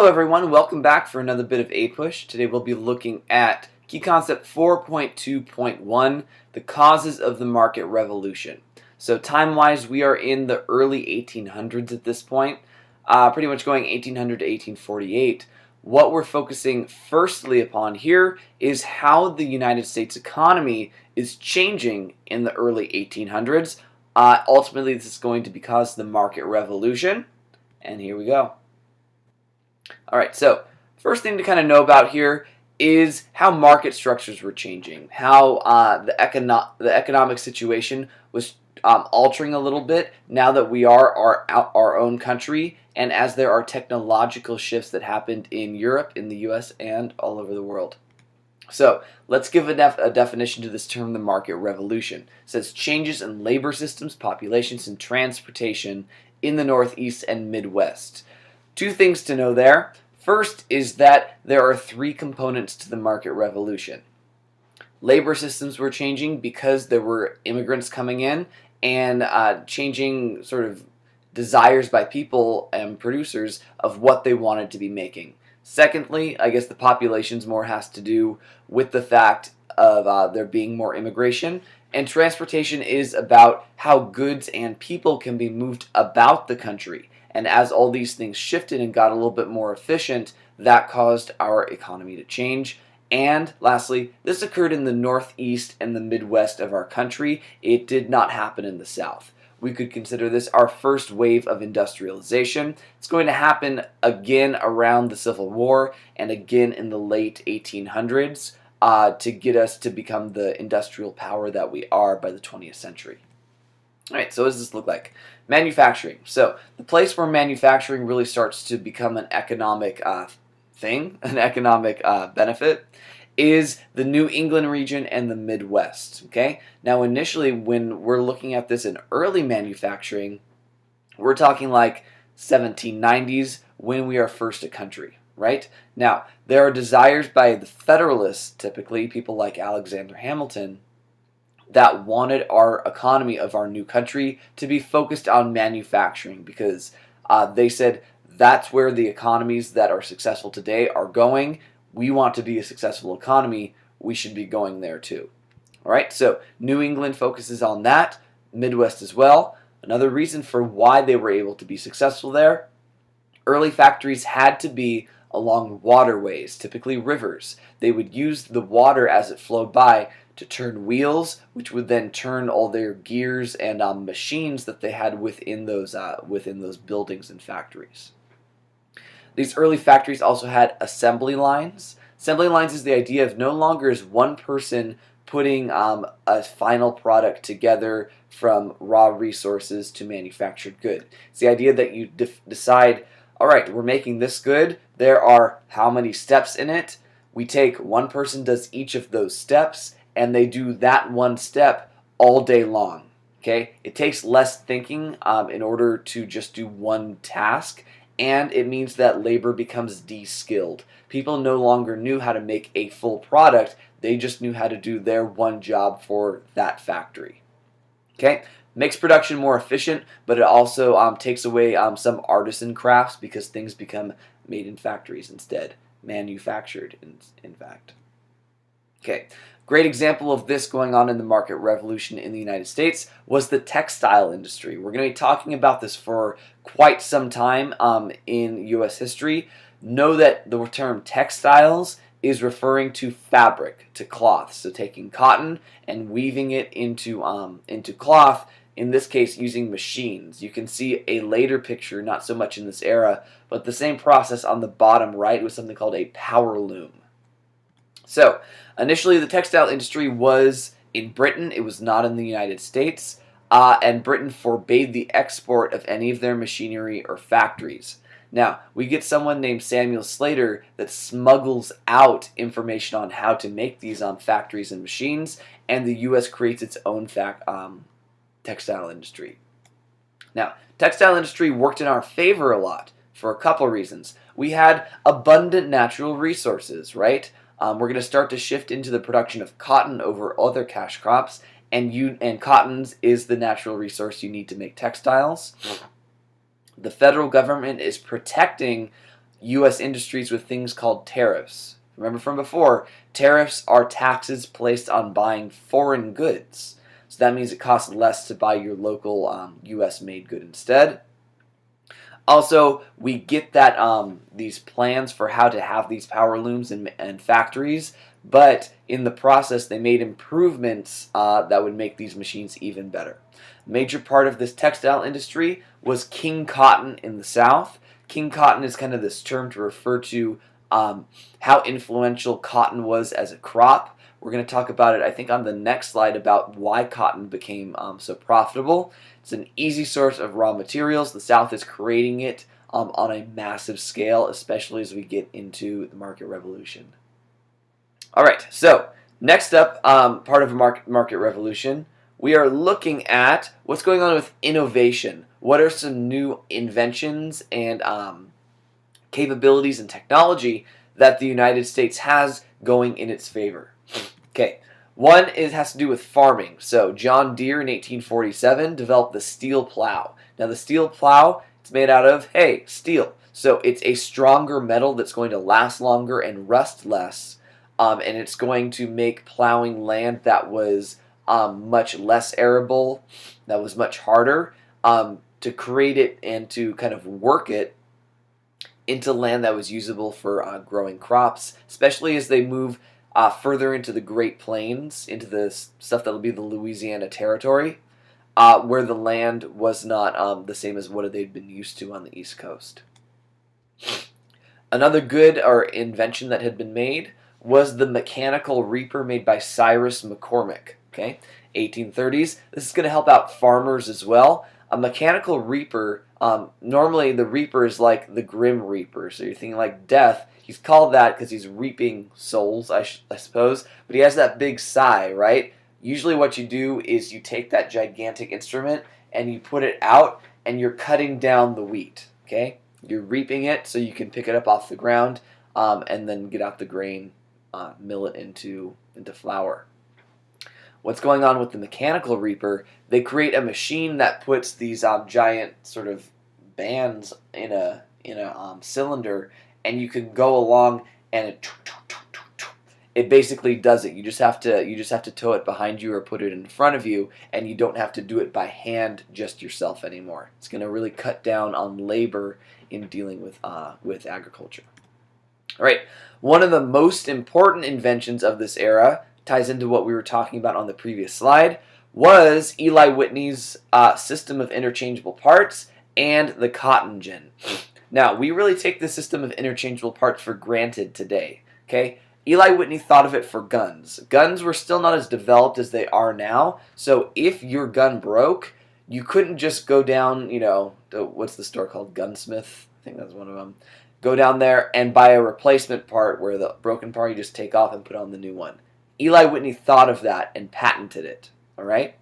Hello everyone, welcome back for another bit of APUSH. Today we'll be looking at key concept 4.2.1, the causes of the market revolution. So time-wise, we are in the early 1800s at this point, pretty much going 1800 to 1848. What we're focusing firstly upon here is how the United States economy is changing in the early 1800s. Ultimately, this is going to be caused the market revolution, and here we go. Alright, so first thing to kind of know about here is how market structures were changing, how the economic situation was altering a little bit now that we are our own country, and as there are technological shifts that happened in Europe, in the US, and all over the world. So let's give a definition to this term, the market revolution. It says changes in labor systems, populations, and transportation in the Northeast and Midwest. Two things to know there. First is that there are three components to the market revolution. Labor systems were changing because there were immigrants coming in and changing sort of desires by people and producers of what they wanted to be making. Secondly, I guess the populations more has to do with the fact of there being more immigration, and transportation is about how goods and people can be moved about the country. And as all these things shifted and got a little bit more efficient, that caused our economy to change. And lastly, this occurred in the Northeast and the Midwest of our country. It did not happen in the South. We could consider this our first wave of industrialization. It's going to happen again around the Civil War and again in the late 1800s to get us to become the industrial power that we are by the 20th century. Alright, so what does this look like? Manufacturing. So the place where manufacturing really starts to become an economic thing, an economic benefit, is the New England region and the Midwest. Okay. Now initially when we're looking at this in early manufacturing, we're talking like 1790s when we are first a country. Right? Now there are desires by the Federalists, typically people like Alexander Hamilton, that wanted our economy of our new country to be focused on manufacturing because they said that's where the economies that are successful today are going. We want to be a successful economy. We should be going there too. All right, so New England focuses on that, Midwest as well. Another reason for why they were able to be successful there, early factories had to be along waterways, typically rivers. They would use the water as it flowed by to turn wheels, which would then turn all their gears and machines that they had within those buildings and factories. These early factories also had assembly lines. Assembly lines is the idea of no longer is one person putting a final product together from raw resources to manufactured good. It's the idea that you decide, all right, we're making this good. There are how many steps in it? We take one person does each of those steps, and they do that one step all day long. Okay, it takes less thinking in order to just do one task, and it means that labor becomes de-skilled. People no longer knew how to make a full product, they just knew how to do their one job for that factory. Okay, makes production more efficient, but it also takes away some artisan crafts because things become made in factories instead, manufactured in fact. Okay, great example of this going on in the market revolution in the United States was the textile industry. We're going to be talking about this for quite some time in U.S. history. Know that the term textiles is referring to fabric, to cloth. So taking cotton and weaving it into cloth, in this case using machines. You can see a later picture, not so much in this era, but the same process on the bottom right was something called a power loom. So initially the textile industry was in Britain, it was not in the United States, and Britain forbade the export of any of their machinery or factories. Now, we get someone named Samuel Slater that smuggles out information on how to make these factories and machines, and the U.S. creates its own textile industry. Now, textile industry worked in our favor a lot for a couple reasons. We had abundant natural resources, right? We're going to start to shift into the production of cotton over other cash crops, and cottons is the natural resource you need to make textiles. The federal government is protecting U.S. industries with things called tariffs. Remember from before, tariffs are taxes placed on buying foreign goods. So that means it costs less to buy your local U.S. made good instead. Also, we get that these plans for how to have these power looms and factories, but in the process they made improvements that would make these machines even better. A major part of this textile industry was king cotton in the South. King cotton is kind of this term to refer to how influential cotton was as a crop. We're going to talk about it, I think, on the next slide about why cotton became so profitable. It's an easy source of raw materials. The South is creating it on a massive scale, especially as we get into the market revolution. All right, so next up, part of a market revolution, we are looking at what's going on with innovation. What are some new inventions and capabilities and technology that the United States has going in its favor? Okay, one has to do with farming. So John Deere in 1847 developed the steel plow. Now the steel plow, it's made out of, hey, steel. So it's a stronger metal that's going to last longer and rust less. And it's going to make plowing land that was much less arable, that was much harder, to create it and to kind of work it into land that was usable for growing crops, especially as they move further into the Great Plains, into the stuff that will be the Louisiana Territory, where the land was not the same as what they'd been used to on the East Coast. Another good or invention that had been made was the mechanical reaper made by Cyrus McCormick. Okay, 1830s. This is going to help out farmers as well. A mechanical reaper, normally the reaper is like the Grim Reaper, so you're thinking like death. He's called that because he's reaping souls, I suppose, but he has that big sigh, right? Usually what you do is you take that gigantic instrument and you put it out and you're cutting down the wheat, okay? You're reaping it so you can pick it up off the ground and then get out the grain, mill it into flour. What's going on with the mechanical reaper? They create a machine that puts these giant sort of bands in a cylinder, and you can go along and it basically does it. You just have to tow it behind you or put it in front of you, and you don't have to do it by hand just yourself anymore. It's going to really cut down on labor in dealing with agriculture. All right, one of the most important inventions of this era ties into what we were talking about on the previous slide, was Eli Whitney's system of interchangeable parts and the cotton gin. Now, we really take the system of interchangeable parts for granted today, okay? Eli Whitney thought of it for guns. Guns were still not as developed as they are now, so if your gun broke, you couldn't just go down, what's the store called? Gunsmith? I think that's one of them. Go down there and buy a replacement part where the broken part you just take off and put on the new one. Eli Whitney thought of that and patented it, all right?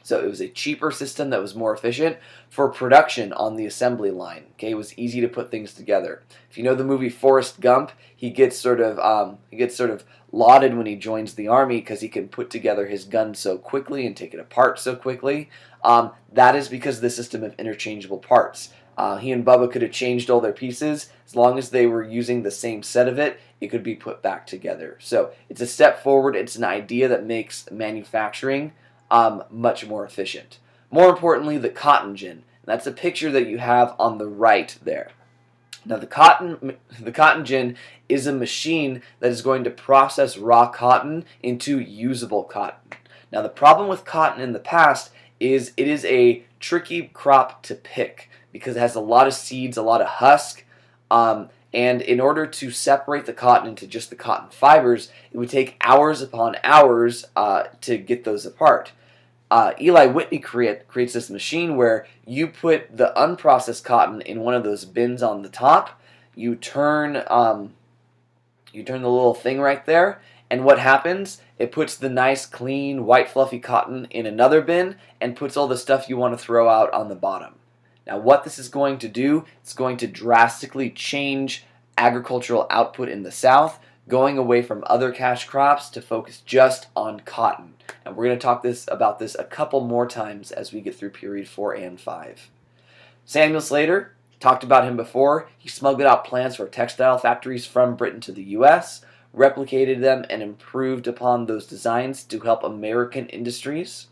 So it was a cheaper system that was more efficient for production on the assembly line. Okay, it was easy to put things together. If you know the movie Forrest Gump, he gets sort of lauded when he joins the army because he can put together his gun so quickly and take it apart so quickly. That is because of the system of interchangeable parts. He and Bubba could have changed all their pieces. As long as they were using the same set of it, it could be put back together. So it's a step forward. It's an idea that makes manufacturing much more efficient. More importantly, the cotton gin. That's a picture that you have on the right there. Now the cotton gin is a machine that is going to process raw cotton into usable cotton. Now the problem with cotton in the past is it is a tricky crop to pick because it has a lot of seeds, a lot of husk, and in order to separate the cotton into just the cotton fibers, it would take hours upon hours to get those apart. Eli Whitney creates this machine where you put the unprocessed cotton in one of those bins on the top. You turn the little thing right there, and what happens? It puts the nice, clean, white, fluffy cotton in another bin and puts all the stuff you want to throw out on the bottom. Now what this is going to do, it's going to drastically change agricultural output in the South, going away from other cash crops to focus just on cotton. And we're going to talk about this a couple more times as we get through period 4 and 5. Samuel Slater, Talked about him before. He smuggled out plans for textile factories from Britain to the U.S., replicated them, and improved upon those designs to help American industries.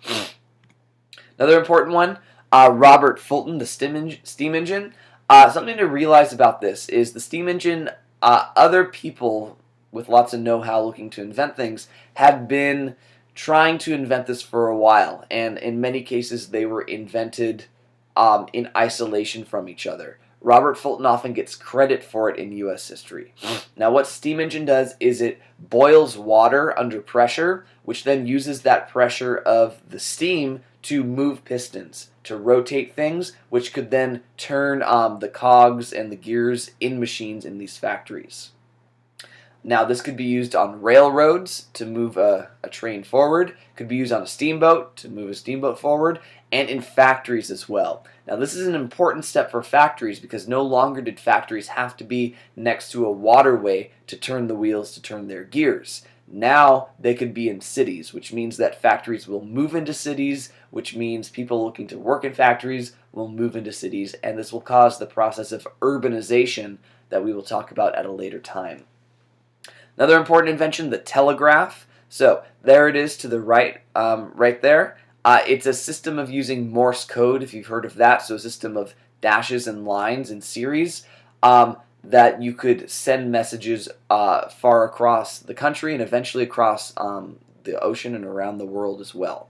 Another important one, Robert Fulton, the steam engine. Something to realize about this is the steam engine, other people with lots of know-how looking to invent things had been trying to invent this for a while, and in many cases they were invented in isolation from each other. Robert Fulton often gets credit for it in U.S. history. Now, what steam engine does is it boils water under pressure, which then uses that pressure of the steam to move pistons, to rotate things, which could then turn the cogs and the gears in machines in these factories. Now, this could be used on railroads to move a train forward, could be used on a steamboat to move a steamboat forward, and in factories as well. Now, this is an important step for factories because no longer did factories have to be next to a waterway to turn the wheels, to turn their gears. Now, they could be in cities, which means that factories will move into cities, which means people looking to work in factories will move into cities, and this will cause the process of urbanization that we will talk about at a later time. Another important invention, the telegraph. So there it is to the right, right there. It's a system of using Morse code, if you've heard of that. So a system of dashes and lines in series that you could send messages far across the country and eventually across the ocean and around the world as well.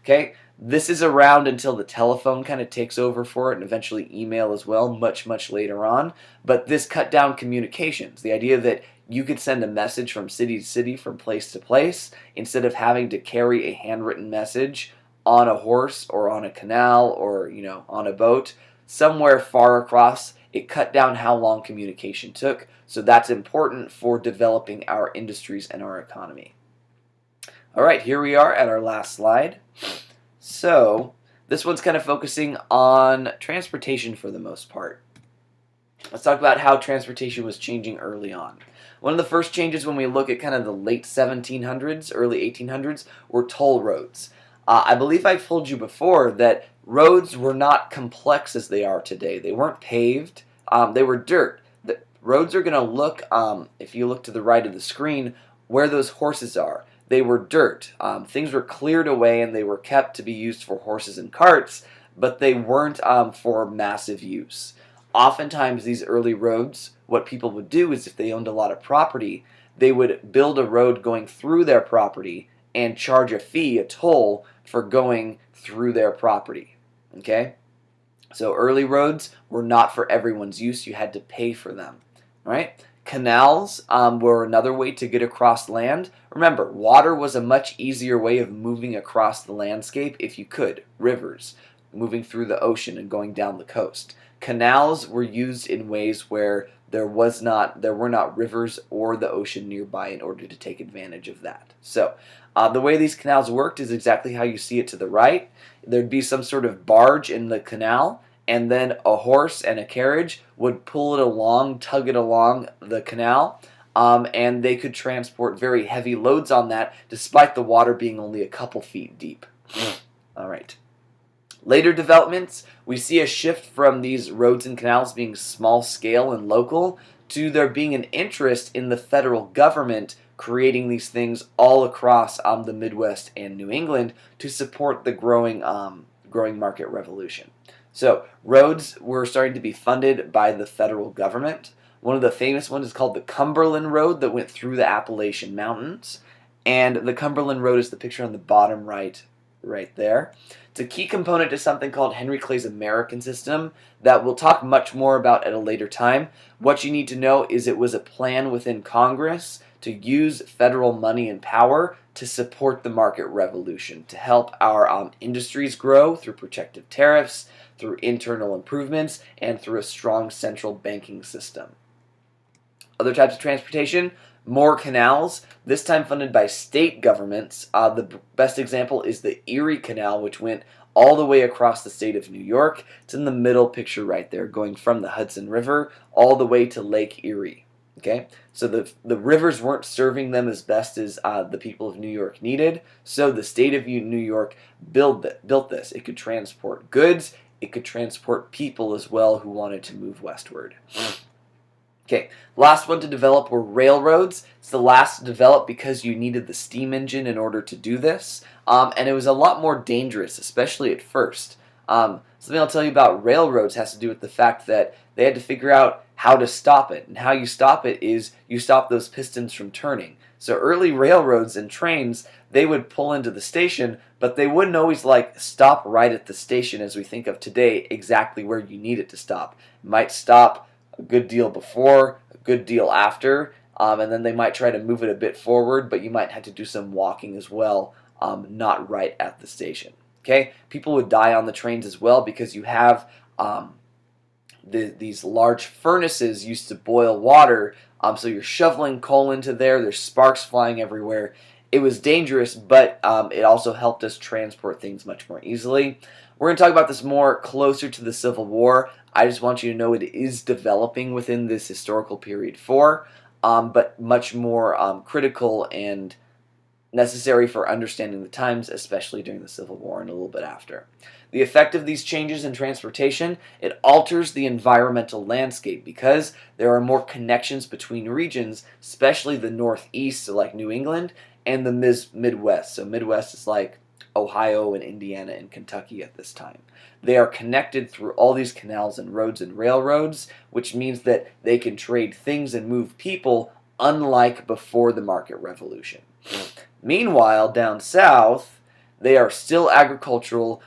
Okay, this is around until the telephone kind of takes over for it, and eventually email as well, much later on. But this cut down communications. The idea that you could send a message from city to city, from place to place, instead of having to carry a handwritten message on a horse or on a canal or on a boat somewhere far across. It cut down how long communication took. So that's important for developing our industries and our economy. All right, here we are at our last slide. So this one's kind of focusing on transportation for the most part. Let's talk about how transportation was changing early on. One of the first changes when we look at kind of the late 1700s, early 1800s, were toll roads. I believe I've told you before that roads were not complex as they are today. They weren't paved. They were dirt. The roads are going to look, if you look to the right of the screen, where those horses are. They were dirt. Things were cleared away and they were kept to be used for horses and carts, but they weren't for massive use. Oftentimes these early roads, what people would do is if they owned a lot of property, they would build a road going through their property and charge a fee, a toll, for going through their property. Okay? So early roads were not for everyone's use. You had to pay for them. Right? Canals were another way to get across land. Remember, water was a much easier way of moving across the landscape if you could. Rivers, moving through the ocean and going down the coast. Canals were used in ways where there were not rivers or the ocean nearby in order to take advantage of that. So the way these canals worked is exactly how you see it to the right. There'd be some sort of barge in the canal, and then a horse and a carriage would pull it along, tug it along the canal, and they could transport very heavy loads on that despite the water being only a couple feet deep. All right. Later developments, we see a shift from these roads and canals being small scale and local to there being an interest in the federal government creating these things all across the Midwest and New England to support the growing market revolution. So roads were starting to be funded by the federal government. One of the famous ones is called the Cumberland Road that went through the Appalachian Mountains. And the Cumberland Road is the picture on the bottom right there. It's a key component to something called Henry Clay's American System that we'll talk much more about at a later time. What you need to know is it was a plan within Congress to use federal money and power to support the market revolution, to help our industries grow through protective tariffs, through internal improvements, and through a strong central banking system. Other types of transportation, more canals, this time funded by state governments. The best example is the Erie Canal, which went all the way across the state of New York. It's in the middle picture right there, going from the Hudson River all the way to Lake Erie. Okay, so the rivers weren't serving them as best as the people of New York needed, so the state of New York built this. It could transport goods it could transport people as well who wanted to move westward. Okay, last one to develop were railroads. It's the last to develop because you needed the steam engine in order to do this, and it was a lot more dangerous, especially at first. Something I'll tell you about railroads has to do with the fact that they had to figure out how to stop it, and how you stop it is you stop those pistons from turning. So early railroads and trains, they would pull into the station, but they wouldn't always stop right at the station as we think of today, exactly where you need it to stop. It might stop a good deal before, a good deal after, and then they might try to move it a bit forward, but you might have to do some walking as well, not right at the station. Okay, people would die on the trains as well because you have these large furnaces used to boil water, so you're shoveling coal into there, there's sparks flying everywhere. It was dangerous, but it also helped us transport things much more easily. We're going to talk about this more closer to the Civil War. I just want you to know it is developing within this historical period 4, but much more critical and necessary for understanding the times, especially during the Civil War and a little bit after. The effect of these changes in transportation, it alters the environmental landscape because there are more connections between regions, especially the Northeast, so like New England, and the Midwest. So Midwest is like Ohio and Indiana and Kentucky at this time. They are connected through all these canals and roads and railroads, which means that they can trade things and move people unlike before the market revolution. Meanwhile, down south, they are still agricultural.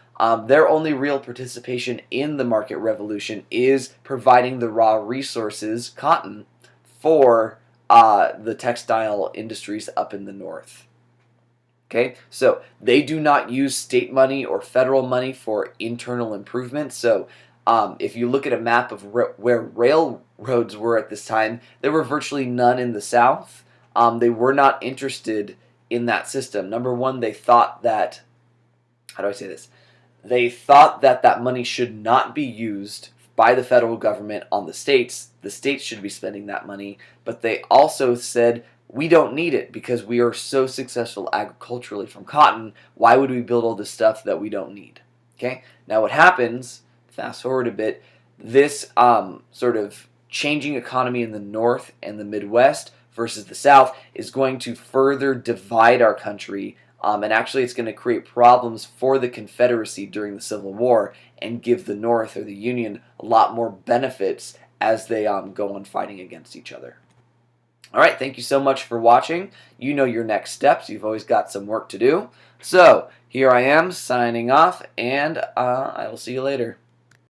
Their only real participation in the market revolution is providing the raw resources, cotton, for the textile industries up in the north. Okay, so they do not use state money or federal money for internal improvements. So if you look at a map of where railroads were at this time, there were virtually none in the south. They were not interested in that system. Number one, they thought that, how do I say this? They thought that that money should not be used by the federal government on the states. The states should be spending that money, but they also said, we don't need it because we are so successful agriculturally from cotton. Why would we build all this stuff that we don't need? Okay, now what happens, fast forward a bit, this sort of changing economy in the North and the Midwest versus the South is going to further divide our country, and actually it's going to create problems for the Confederacy during the Civil War and give the North or the Union a lot more benefits as they go on fighting against each other. Alright, thank you so much for watching. You know your next steps. You've always got some work to do. So, here I am signing off, and I will see you later.